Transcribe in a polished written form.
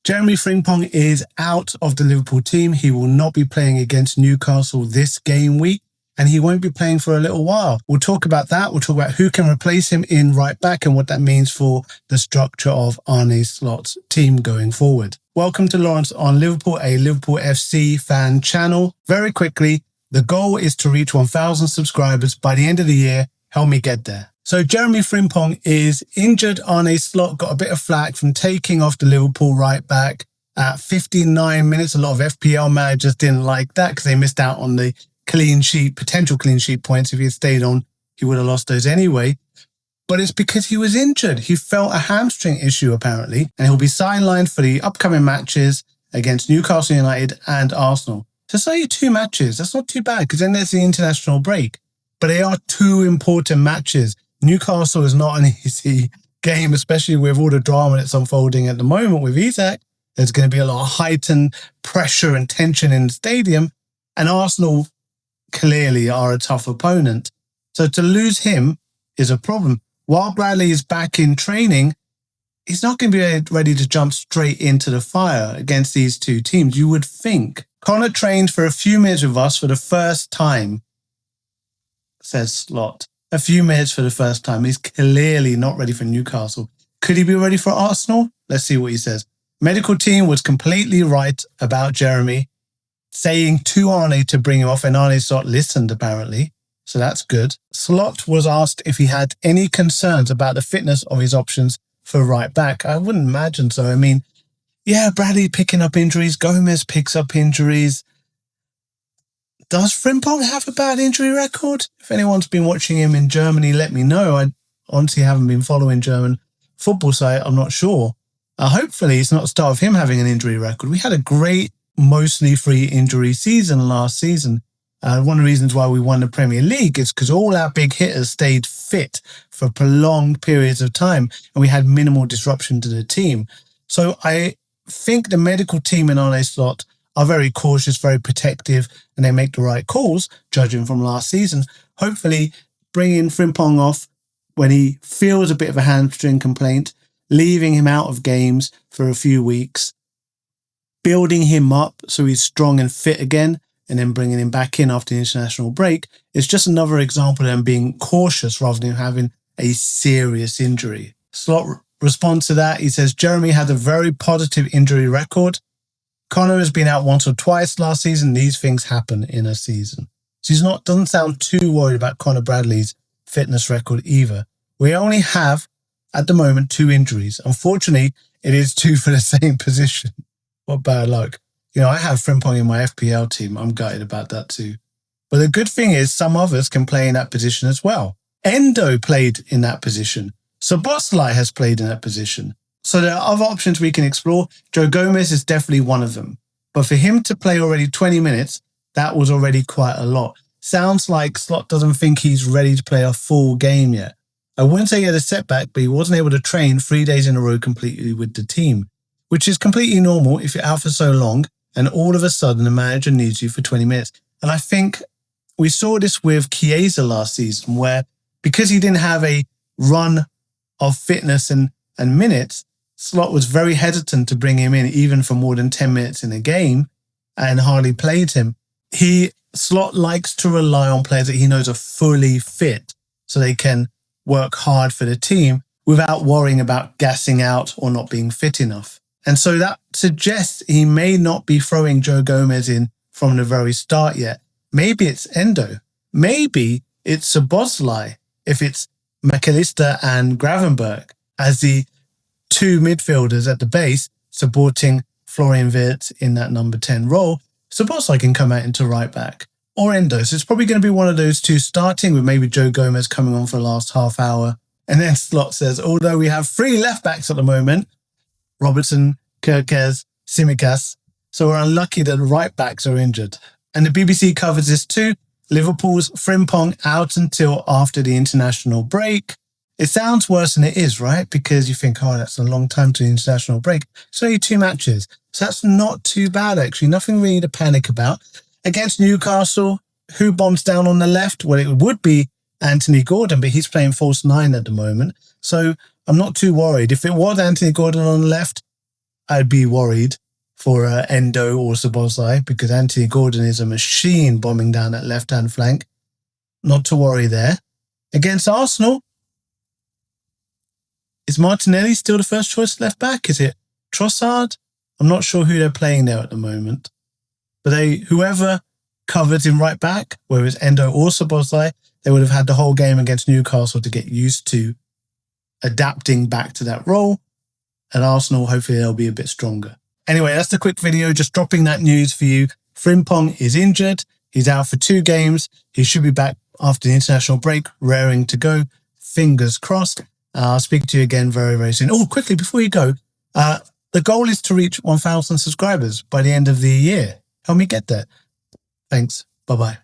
Jeremie Frimpong is out of the Liverpool team. He will not be playing against Newcastle this game week, and he won't be playing for a little while. We'll talk about that. We'll talk about who can replace him in right back and what that means for the structure of Arne Slot's team going forward. Welcome to Lawrence on Liverpool, a Liverpool FC fan channel. Very quickly, the goal is to reach 1,000 subscribers by the end of the year. Help me get there. So Jeremie Frimpong is injured. Arne Slot got a bit of flack from taking off the Liverpool right back at 59 minutes. A lot of FPL managers didn't like that because they missed out on the potential clean sheet points. If he had stayed on, he would have lost those anyway. But it's because he was injured. He felt a hamstring issue apparently, and he'll be sidelined for the upcoming matches against Newcastle United and Arsenal. So it's only 2 matches. That's not too bad because then there's the international break. But they are 2 important matches. Newcastle is not an easy game, especially with all the drama that's unfolding at the moment with Isaac. There's going to be a lot of heightened pressure and tension in the stadium. And Arsenal clearly are a tough opponent. So to lose him is a problem. While Bradley is back in training, he's not going to be ready to jump straight into the fire against these 2 teams, you would think. Connor trained for a few minutes with us for the first time, says Slot. A few minutes for the first time. He's clearly not ready for Newcastle. Could he be ready for Arsenal? Let's see what he says. Medical team was completely right about Jeremie, saying to Arne to bring him off, and Arne Slot listened apparently. So that's good. Slot was asked if he had any concerns about the fitness of his options for right back. I wouldn't imagine so. I mean, yeah, Bradley picking up injuries. Gomez picks up injuries. Does Frimpong have a bad injury record? If anyone's been watching him in Germany, let me know. I honestly haven't been following German football, so I'm not sure. Hopefully it's not the start of him having an injury record. We had a great, mostly free injury season last season. One of the reasons why we won the Premier League is because all our big hitters stayed fit for prolonged periods of time and we had minimal disruption to the team. So I think the medical team in Arne Slot are very cautious, very protective, and they make the right calls, judging from last season. Hopefully, bringing Frimpong off when he feels a bit of a hamstring complaint, leaving him out of games for a few weeks, building him up so he's strong and fit again, and then bringing him back in after the international break is just another example of them being cautious rather than having a serious injury. Slot responds to that. He says, Jeremie had a very positive injury record. Connor has been out once or twice last season. These things happen in a season. So doesn't sound too worried about Connor Bradley's fitness record either. We only have, at the moment, 2 injuries. Unfortunately, it is 2 for the same position. What bad luck. I have Frimpong in my FPL team. I'm gutted about that too. But the good thing is some others can play in that position as well. Endo played in that position. Szoboszlai has played in that position. So there are other options we can explore. Joe Gomez is definitely one of them. But for him to play already 20 minutes, that was already quite a lot. Sounds like Slot doesn't think he's ready to play a full game yet. I wouldn't say he had a setback, but he wasn't able to train 3 days in a row completely with the team, which is completely normal if you're out for so long and all of a sudden the manager needs you for 20 minutes. And I think we saw this with Chiesa last season where because he didn't have a run of fitness and minutes, Slot was very hesitant to bring him in even for more than 10 minutes in a game and hardly played him. Slot likes to rely on players that he knows are fully fit so they can work hard for the team without worrying about gassing out or not being fit enough. And so that suggests he may not be throwing Joe Gomez in from the very start yet. Maybe it's Endo. Maybe it's Szoboszlai if it's McAllister and Gravenberch as the 2 midfielders at the base supporting Florian Wirtz in that number 10 role. Szoboszlai can come out into right back or Endo. So it's probably going to be one of those 2 starting with maybe Joe Gomez coming on for the last half hour. And then Slot says, although we have 3 left backs at the moment, Robertson, Kirkes, Tsimikas, so we're unlucky that the right backs are injured. And the BBC covers this too. Liverpool's Frimpong out until after the international break. It sounds worse than it is, right? Because you think, that's a long time to the international break. It's only 2 matches. So that's not too bad, actually. Nothing really to panic about. Against Newcastle, who bombs down on the left? Well, it would be Anthony Gordon, but he's playing false 9 at the moment. So I'm not too worried. If it was Anthony Gordon on the left, I'd be worried for Endo or Szoboszlai because Anthony Gordon is a machine bombing down that left-hand flank. Not to worry there. Against Arsenal, is Martinelli still the first choice left back? Is it Trossard? I'm not sure who they're playing there at the moment. But whoever covered in right back, whether it's Endo or Szoboszlai, they would have had the whole game against Newcastle to get used to adapting back to that role. And Arsenal, hopefully they'll be a bit stronger. Anyway, that's the quick video, just dropping that news for you. Frimpong is injured. He's out for 2 games. He should be back after the international break, raring to go. Fingers crossed. I'll speak to you again very, very soon. Oh, quickly, before you go, the goal is to reach 1,000 subscribers by the end of the year. Help me get there. Thanks. Bye-bye.